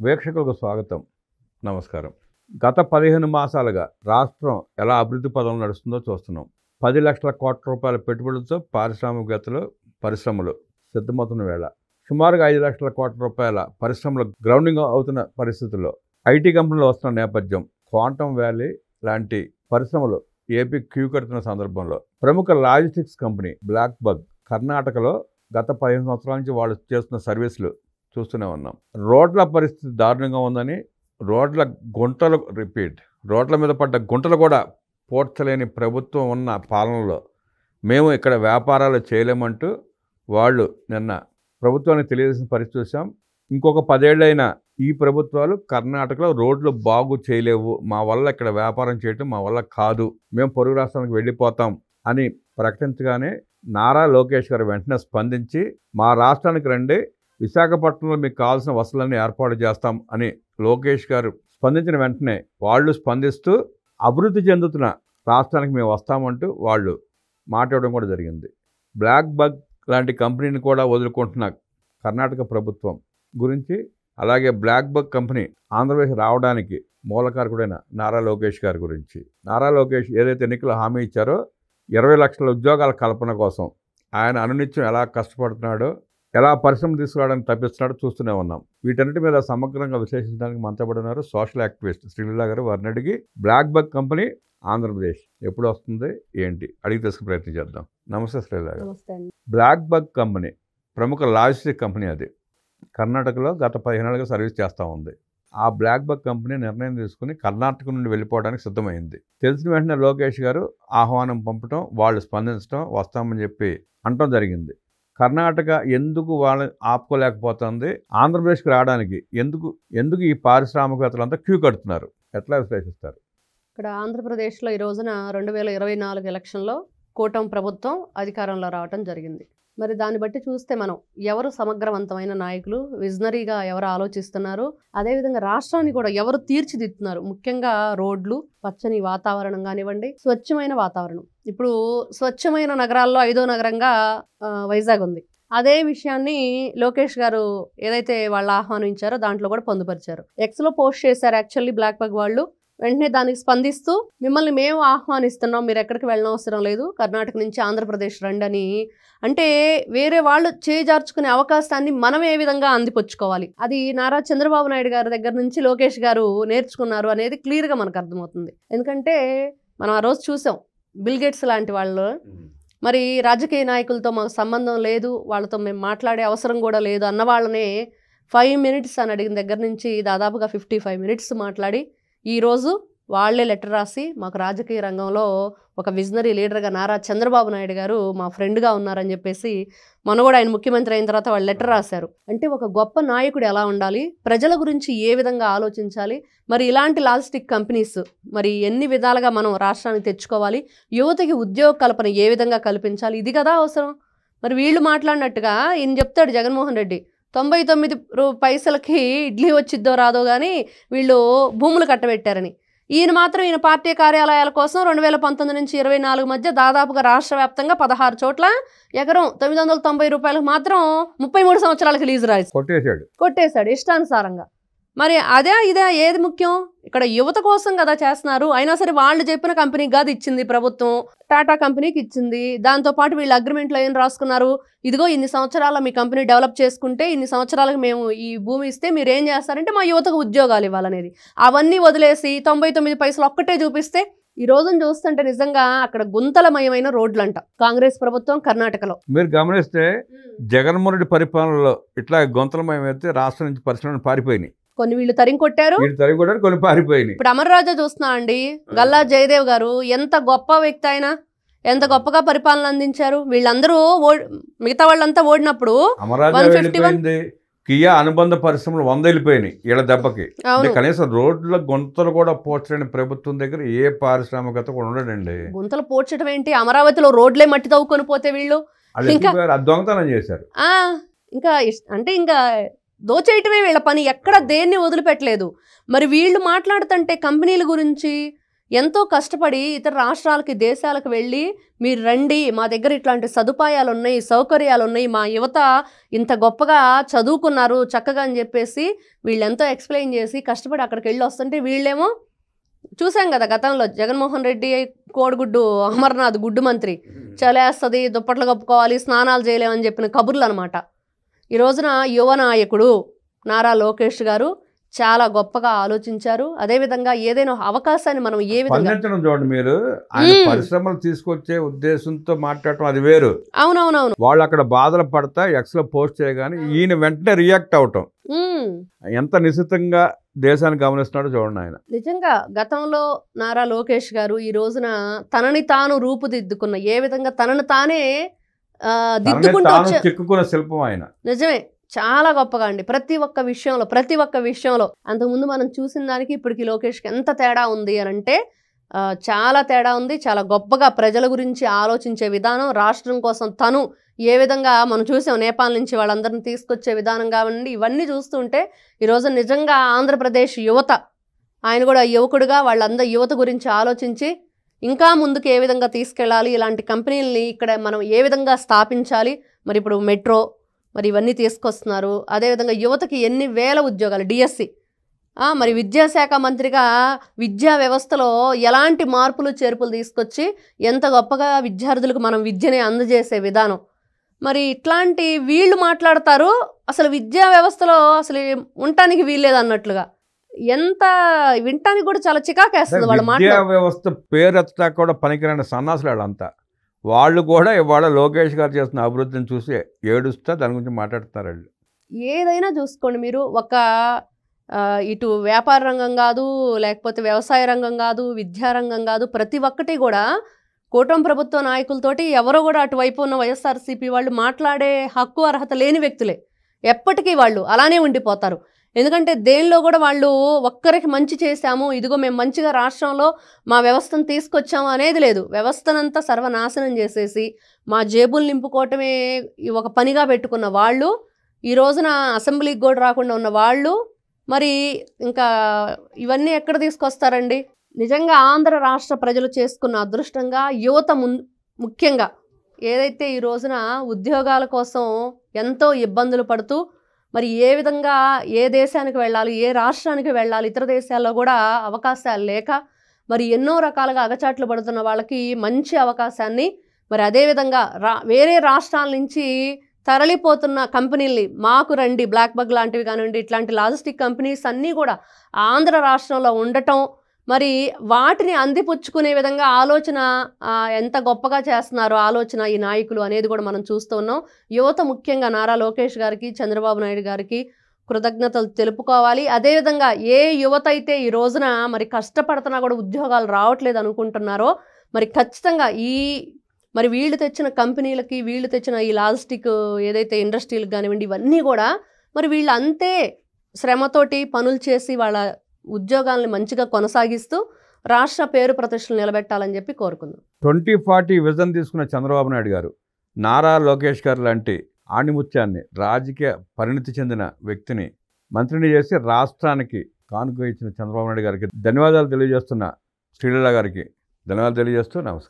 వీక్షకులకు స్వాగతం. నమస్కారం. గత 15 మాసాలుగా రాష్ట్రం ఎలా అభివృద్ధి పదంలో నడుస్తుందో చూస్తున్నాం. 10 లక్షల కోట్ల రూపాయల పెట్టుబడులతో పారిశ్రామికవేత్తలు పరిశ్రమలు సిద్ధమవుతున్న వేళ సుమారుగా 5 లక్షల కోట్ల రూపాయల పరిశ్రమలు గ్రౌండింగ్ అవుతున్న పరిస్థితుల్లో ఐటీ కంపెనీలు వస్తున్న నేపథ్యం, క్వాంటమ్ వ్యాలీ లాంటి పరిశ్రమలు ఏపీ క్యూ కడుతున్న సందర్భంలో ప్రముఖ లాజిస్టిక్స్ కంపెనీ బ్లాక్ బగ్ కర్ణాటకలో గత 15 సంవత్సరాల నుంచి వాళ్ళు చేస్తున్న సర్వీసులు చూస్తూనే ఉన్నాం. రోడ్ల పరిస్థితి దారుణంగా ఉందని, రోడ్ల మీద పడ్డ గుంటలు కూడా పోడ్చలేని ప్రభుత్వం ఉన్న పాలనలో మేము ఇక్కడ వ్యాపారాలు చేయలేమంటూ వాళ్ళు నిన్న ప్రభుత్వానికి తెలియజేసిన పరిస్థితి చూసాం. ఇంకొక 10 ఏళ్ళైనా ఈ ప్రభుత్వాలు కర్ణాటకలో రోడ్లు బాగు చేయలేవు, మా వల్ల ఇక్కడ వ్యాపారం చేయటం మా వల్ల కాదు, మేము పొరుగు రాష్ట్రానికి వెళ్ళిపోతాం అని ప్రకటించగానే నారా లోకేష్ గారు వెంటనే స్పందించి మా రాష్ట్రానికి రండి, విశాఖపట్నంలో మీకు కావాల్సిన వసతులన్నీ ఏర్పాటు చేస్తాం అని లోకేష్ గారు స్పందించిన వెంటనే వాళ్ళు స్పందిస్తూ అభివృద్ధి చెందుతున్న రాష్ట్రానికి మేము వస్తామంటూ వాళ్ళు మాట్లాడడం కూడా జరిగింది. బ్లాక్ బగ్ లాంటి కంపెనీని కూడా వదులుకుంటున్న కర్ణాటక ప్రభుత్వం గురించి, అలాగే బ్లాక్ బగ్ కంపెనీ ఆంధ్రప్రదేశ్ రావడానికి మూలకారకుడైన నారా లోకేష్ గారి గురించి, నారా లోకేష్ ఏదైతే ఎన్నికల హామీ ఇచ్చారో 20 లక్షల ఉద్యోగాల కల్పన కోసం ఆయన అనునిత్యం ఎలా కష్టపడుతున్నాడో, ఎలా పరిశ్రమ తీసుకురావడానికి తప్పిస్తున్నాడో చూస్తూనే ఉన్నాం. వీటన్నిటి మీద సమగ్రంగా విశ్లేషించడానికి మనతో ఉన్నారు సోషల్ యాక్టివిస్ట్ శ్రీలీల గారు. వారిని అడిగి బ్లాక్ బగ్ కంపెనీ ఆంధ్రప్రదేశ్ ఎప్పుడు వస్తుంది ఏంటి అడిగి తెలుసుకునే ప్రయత్నం చేద్దాం. నమస్తే శ్రీలీల గారు. బ్లాక్ బగ్ కంపెనీ ప్రముఖ లాజిస్టిక్ కంపెనీ, అది కర్ణాటకలో గత 15 ఏళ్ళుగా సర్వీస్ చేస్తూ ఉంది. ఆ బ్లాక్ బగ్ కంపెనీ నిర్ణయం తీసుకుని కర్ణాటక నుండి వెళ్ళిపోవడానికి సిద్ధమైంది. తెలిసిన వెంటనే లోకేష్ గారు ఆహ్వానం పంపటం, వాళ్ళు స్పందించడం, వస్తామని చెప్పి అనటం జరిగింది. కర్ణాటక ఎందుకు వాళ్ళని ఆపుకోలేకపోతుంది, ఆంధ్రప్రదేశ్కి రావడానికి ఎందుకు ఈ పారిశ్రామికవేత్తలంతా క్యూ కడుతున్నారు, ఎట్లా విశ్లేషిస్తారు? ఇక్కడ ఆంధ్రప్రదేశ్లో ఈ రోజున 2024 ఎలక్షన్లో కూటమి ప్రభుత్వం అధికారంలో రావటం జరిగింది. మరి దాన్ని బట్టి చూస్తే మనం ఎవరు సమగ్రవంతమైన నాయకులు, విజనరీగా ఎవరు ఆలోచిస్తున్నారు, అదేవిధంగా రాష్ట్రాన్ని కూడా ఎవరు తీర్చిదిద్దుతున్నారు, ముఖ్యంగా రోడ్లు, పచ్చని వాతావరణం కానివ్వండి, స్వచ్ఛమైన వాతావరణం. ఇప్పుడు స్వచ్ఛమైన నగరాల్లో 5వ నగరంగా వైజాగ్ ఉంది. అదే విషయాన్ని లోకేష్ గారు ఏదైతే వాళ్ళు ఆహ్వానించారో దాంట్లో కూడా పొందుపరిచారు. ఎక్స్లో పోస్ట్ చేశారు యాక్చువల్లీ బ్లాక్ బగ్ వాళ్ళు. వెంటనే దానికి స్పందిస్తూ మిమ్మల్ని మేము ఆహ్వానిస్తున్నాం, మీరు ఎక్కడికి వెళ్ళనవసరం లేదు, కర్ణాటక నుంచి ఆంధ్రప్రదేశ్ రండి అని. అంటే వేరే వాళ్ళు చేజార్చుకునే అవకాశాన్ని మనం ఏ విధంగా అందిపుచ్చుకోవాలి, అది నారా చంద్రబాబు నాయుడు గారి దగ్గర నుంచి లోకేష్ గారు నేర్చుకున్నారు అనేది క్లియర్గా మనకు అర్థమవుతుంది. ఎందుకంటే మనం ఆ రోజు చూసాం బిల్ గేట్స్ లాంటి వాళ్ళు, మరి రాజకీయ నాయకులతో మాకు సంబంధం లేదు, వాళ్ళతో మేము మాట్లాడే అవసరం కూడా లేదు అన్న వాళ్ళనే 5 మినిట్స్ అని అడిగిన దగ్గర నుంచి దాదాపుగా 55 మినిట్స్ మాట్లాడి ఈరోజు వాళ్లే లెటర్ రాసి మాకు రాజకీయ రంగంలో ఒక విజనరీ లీడర్గా నారా చంద్రబాబు నాయుడు గారు మా ఫ్రెండ్గా ఉన్నారని చెప్పేసి మన కూడా ఆయన ముఖ్యమంత్రి అయిన తర్వాత వాళ్ళు లెటర్ రాశారు. అంటే ఒక గొప్ప నాయకుడు ఎలా ఉండాలి, ప్రజల గురించి ఏ విధంగా ఆలోచించాలి, మరి ఇలాంటి లాజిస్టిక్ కంపెనీస్ మరి ఎన్ని విధాలుగా మనం రాష్ట్రానికి తెచ్చుకోవాలి, యువతకి ఉద్యోగ కల్పన ఏ విధంగా కల్పించాలి, ఇది కదా అవసరం. మరి వీళ్ళు మాట్లాడినట్టుగా ఈయన చెప్తాడు జగన్మోహన్ రెడ్డి 99 పైసలకి ఇడ్లీ వచ్చిద్దో రాదో కానీ వీళ్ళు భూములు కట్టబెట్టారని. ఈయన మాత్రం ఈయన పార్టీ కార్యాలయాల కోసం 2019 నుంచి 24 మధ్య దాదాపుగా రాష్ట్ర వ్యాప్తంగా 16 చోట్ల ఎకరం 990 రూపాయలకు మాత్రం 33 సంవత్సరాలకు లీజు రాసి కొట్టేశాడు ఇష్టానుసారంగా. మరి ఇదే ఏది ముఖ్యం, ఇక్కడ యువత కోసం కదా చేస్తున్నారు. అయినా సరే వాళ్ళు చెప్పిన కంపెనీకి కాదు ఇచ్చింది ప్రభుత్వం, టాటా కంపెనీకి ఇచ్చింది. దాంతోపాటు వీళ్ళు అగ్రిమెంట్లో ఏం రాసుకున్నారు, ఇదిగో ఇన్ని సంవత్సరాల మీ కంపెనీ డెవలప్ చేసుకుంటే ఇన్ని సంవత్సరాలకు మేము ఈ భూమి ఇస్తే మీరు ఏం చేస్తారంటే మా యువతకు ఉద్యోగాలు ఇవ్వాలనేది. అవన్నీ వదిలేసి 99 పైసలు ఒక్కటే చూపిస్తే ఈ రోజును చూస్తుంటే నిజంగా అక్కడ గుంతలమయమైన రోడ్లంట కాంగ్రెస్ ప్రభుత్వం కర్ణాటకలో. మీరు గమనిస్తే జగన్మోహన్ రెడ్డి పరిపాలనలో ఇట్లా గుంతలమయమైతే రాష్ట్రం నుంచి పరిశ్రమలు పారిపోయినాయి, కొన్ని వీళ్ళు తరిం కొట్టారు, కొన్ని పారిపోయినాయి. ఇప్పుడు అమర్రాజా చూస్తున్నా అండి, గల్లా జయదేవ్ గారు ఎంత గొప్ప వ్యక్తి, ఆయన ఎంత గొప్పగా పరిపాలన అందించారు. వీళ్ళందరూ మిగతా వాళ్ళంతా ఓడినప్పుడు కియా అనుబంధ పరిశ్రమలు 100 వెళ్ళిపోయినాయి వీళ్ళ దెబ్బకి. కనీసం రోడ్ల గుంతలు కూడా పోడ్చలేని ప్రభుత్వం దగ్గర ఏ పారిశ్రామికత కూడా ఉండడండి. గుంతలు పోడ్చడం ఏంటి, అమరావతిలో రోడ్లే మట్టి తవ్వుకొని పోతే వీళ్ళు దొంగతనం చేశారు. ఇంకా దోచేయటమే వీళ్ళ పని, ఎక్కడ దేన్ని వదిలిపెట్టలేదు. మరి వీళ్ళు మాట్లాడుతుంటే కంపెనీల గురించి ఎంతో కష్టపడి ఇతర రాష్ట్రాలకి దేశాలకు వెళ్ళి మీరు రండి, మా దగ్గర ఇట్లాంటి సదుపాయాలు ఉన్నాయి, సౌకర్యాలు ఉన్నాయి, మా యువత ఇంత గొప్పగా చదువుకున్నారు చక్కగా అని చెప్పేసి వీళ్ళెంతో ఎక్స్ప్లెయిన్ చేసి కష్టపడి అక్కడికి వెళ్ళి వస్తుంటే వీళ్ళేమో చూసాం కదా గతంలో జగన్మోహన్ రెడ్డి కోడిగుడ్డు అమర్నాథ్ గుడ్డు మంత్రి చలేస్తుంది, దుప్పట్లు కప్పుకోవాలి, స్నానాలు చేయలేమని చెప్పిన కబుర్లు అనమాట. ఈ రోజున యువ నాయకుడు నారా లోకేష్ గారు చాలా గొప్పగా ఆలోచించారు. అదేవిధంగా ఏదైనా అవకాశాన్ని మనం ఏ విధంగా స్పందించడం చూడండి, మీరు ఆయన పరిశ్రమలు తీసుకొచ్చే ఉద్దేశంతో మాట్లాడటం అది వేరు. అవునవునవును. వాళ్ళు అక్కడ బాధలు పడతా ఎక్స్ లో పోస్ట్ చేయగానే ఈయన వెంటనే రియాక్ట్ అవటం ఎంత నిశ్చితంగా దేశాన్ని గమనిస్తున్నాడో చూడండి ఆయన. నిజంగా గతంలో నారా లోకేష్ గారు ఈ రోజున తనని తాను రూపుదిద్దుకున్న, ఏ విధంగా తనను తానే దిద్దుకుంటూ చిక్కుకున్న శిల్పం ఆయన. నిజమే, చాలా గొప్పగా అండి. ప్రతి ఒక్క విషయంలో అంతకుముందు మనం చూసిన దానికి ఇప్పటికి లోకేష్కి ఎంత తేడా ఉంది అని అంటే చాలా తేడా ఉంది. చాలా గొప్పగా ప్రజల గురించి ఆలోచించే విధానం, రాష్ట్రం కోసం తను ఏ విధంగా మనం చూసాం నేపాల్ నుంచి వాళ్ళందరిని తీసుకొచ్చే విధానం కావండి, ఇవన్నీ చూస్తుంటే ఈరోజు నిజంగా ఆంధ్రప్రదేశ్ యువత, ఆయన కూడా యువకుడిగా వాళ్ళందరూ యువత గురించి ఆలోచించి ఇంకా ముందుకు ఏ విధంగా తీసుకెళ్ళాలి, ఇలాంటి కంపెనీలని ఇక్కడ మనం ఏ విధంగా స్థాపించాలి, మరి ఇప్పుడు మెట్రో మరి ఇవన్నీ తీసుకొస్తున్నారు. అదేవిధంగా యువతకి ఎన్ని వేల ఉద్యోగాలు, డిఎస్సి, మరి విద్యాశాఖ మంత్రిగా విద్యా వ్యవస్థలో ఎలాంటి మార్పులు చేర్పులు తీసుకొచ్చి ఎంత గొప్పగా విద్యార్థులకు మనం విద్యని అందజేసే విధానం, మరి ఇట్లాంటి వీళ్ళు మాట్లాడతారు. అసలు విద్యా వ్యవస్థలో అసలు ఉండటానికి వీల్లేదు అన్నట్లుగా, ఎంత వినటానికి కూడా చాలా చికాకేస్తుంది వాళ్ళ మాట. విద్యా వ్యవస్థ పేరెత్తా కూడా పనికిరాని సన్నాసులు వాళ్ళంతా. వాళ్ళు కూడా ఇవాళ లోకేష్ గారు చేస్తున్న అభివృద్ధిని చూసి ఏడుస్తా దాని గురించి మాట్లాడుతున్నారు వాళ్ళు. ఏదైనా చూసుకోండి మీరు, ఒక ఇటు వ్యాపార రంగం కాదు, లేకపోతే వ్యవసాయ రంగం కాదు, విద్యారంగం కాదు, ప్రతి ఒక్కటి కూడా కూటమి ప్రభుత్వ నాయకులతోటి ఎవరో కూడా అటువైపు ఉన్న వైఎస్ఆర్సీపీ వాళ్ళు మాట్లాడే హక్కు అర్హత లేని వ్యక్తులే. ఎప్పటికీ వాళ్ళు అలానే ఉండిపోతారు. ఎందుకంటే దేనిలో కూడా వాళ్ళు ఒక్కరికి మంచి చేశాము, ఇదిగో మేము మంచిగా రాష్ట్రంలో మా వ్యవస్థను తీసుకొచ్చాము అనేది లేదు. వ్యవస్థనంతా సర్వనాశనం చేసేసి మా జేబులు నింపుకోవటమే ఒక పనిగా పెట్టుకున్న వాళ్ళు, ఈ రోజున అసెంబ్లీకి కూడా రాకుండా ఉన్న వాళ్ళు, మరి ఇంకా ఇవన్నీ ఎక్కడ తీసుకొస్తారండి? నిజంగా ఆంధ్ర రాష్ట్ర ప్రజలు చేసుకున్న అదృష్టంగా యువత ముఖ్యంగా ఏదైతే ఈ రోజున ఉద్యోగాల కోసం ఎంతో ఇబ్బందులు పడుతూ మరి ఏ విధంగా ఏ దేశానికి వెళ్ళాలి, ఏ రాష్ట్రానికి వెళ్ళాలి, ఇతర దేశాల్లో కూడా అవకాశాలు లేక మరి ఎన్నో రకాలుగా అగచాట్లు పడుతున్న వాళ్ళకి మంచి అవకాశాన్ని, మరి అదేవిధంగా వేరే రాష్ట్రాల నుంచి తరలిపోతున్న కంపెనీల్ని మాకు రండి, బ్లాక్ బగ్ లాంటివి కానివ్వండి, ఇట్లాంటి లాజిస్టిక్ కంపెనీస్ అన్నీ కూడా ఆంధ్ర రాష్ట్రంలో ఉండటం, మరి వాటిని అందిపుచ్చుకునే విధంగా ఆలోచన ఎంత గొప్పగా చేస్తున్నారో ఆలోచన ఈ నాయకులు అనేది కూడా మనం చూస్తూ ఉన్నాం. యువత ముఖ్యంగా నారా లోకేష్ గారికి, చంద్రబాబు నాయుడు గారికి కృతజ్ఞతలు తెలుపుకోవాలి. అదేవిధంగా ఏ యువత అయితే ఈ రోజున మరి కష్టపడుతున్నా కూడా ఉద్యోగాలు రావట్లేదు అనుకుంటున్నారో, మరి ఖచ్చితంగా మరి వీళ్ళు తెచ్చిన కంపెనీలకి, వీళ్ళు తెచ్చిన ఈ లాజిస్టిక్ ఏదైతే ఇండస్ట్రీలకు కానివ్వండి, ఇవన్నీ కూడా మరి వీళ్ళు అంతే శ్రమతోటి పనులు చేసి వాళ్ళ ఉద్యోగాలను మంచిగా కొనసాగిస్తూ రాష్ట్ర పేరు ప్రతిష్టలు నిలబెట్టాలని చెప్పి కోరుకుందాం. 2040 విజన్ తీసుకున్న చంద్రబాబు నాయుడు గారు నారా లోకేష్ గారు లాంటి ఆణిముత్యాన్ని, రాజకీయ పరిణితి చెందిన వ్యక్తిని మంత్రిని చేసి రాష్ట్రానికి కానుక ఇచ్చిన చంద్రబాబు నాయుడు గారికి ధన్యవాదాలు తెలియజేస్తున్న శ్రీలీల గారికి ధన్యవాదాలు తెలియజేస్తూ నమస్కారం.